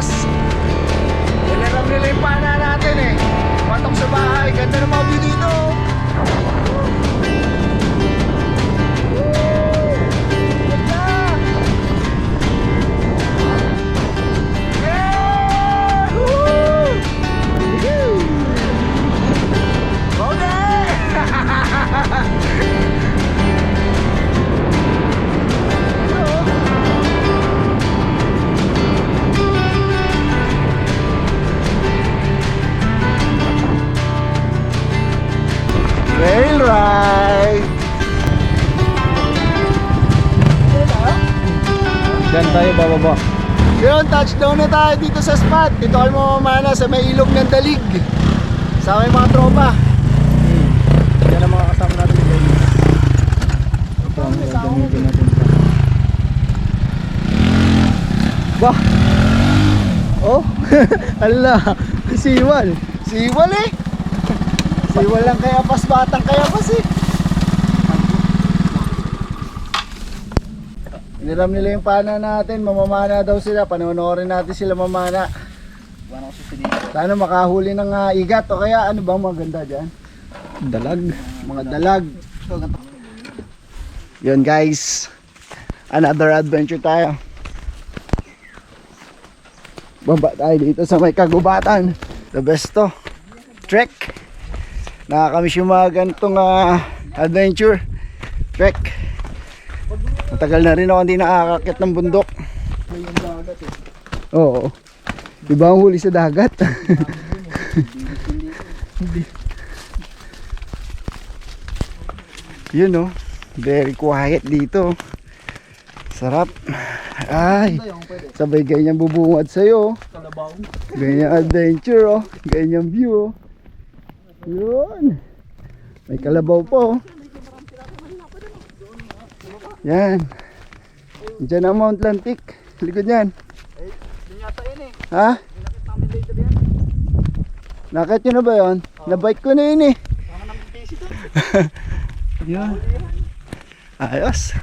taas. Nilaram nila yung pana natin eh. Patok sa bahay. Ganda ng mga view dito. Trail ride. Diyan tayo bababa. Yun, touchdown na tayo dito sa spot. Dito kami mamamana sa may ilog ng Dalig. Sa may mga tropa. Yan ang mga kasama natin guys. Ito ang gagamitin natin pa. Bah! Oh, ala, siwal. Siwal eh. Siwal lang kaya pas, batang kaya pas eh. Iniram nila yung pana natin, mamamana daw sila, panonorin natin sila mamana. Sana makahuli ng igat o kaya ano bang maganda dyan? Dalag. Mga dalag. Yun guys, another adventure tayo. Baba tayo dito sa may kagubatan. The best to. Trek. Nakakamiss yung mga ganitong adventure. Trek. Matagal na rin ako hindi nakakakit ng bundok. Oo. Diba ang huli sa dagat? Yun oh. Very quiet dito. Sarap. Ay. Sabay ganyan bubungad sa'yo. Ganyan adventure oh. Ganyan view oh. Yun. May kalabaw po oh. Yan. Diyan ang Mount Lantic. Likod yan. Ha? Nakit nyo na ba yun? Nabike ko na yun eh. Yan. Ayos.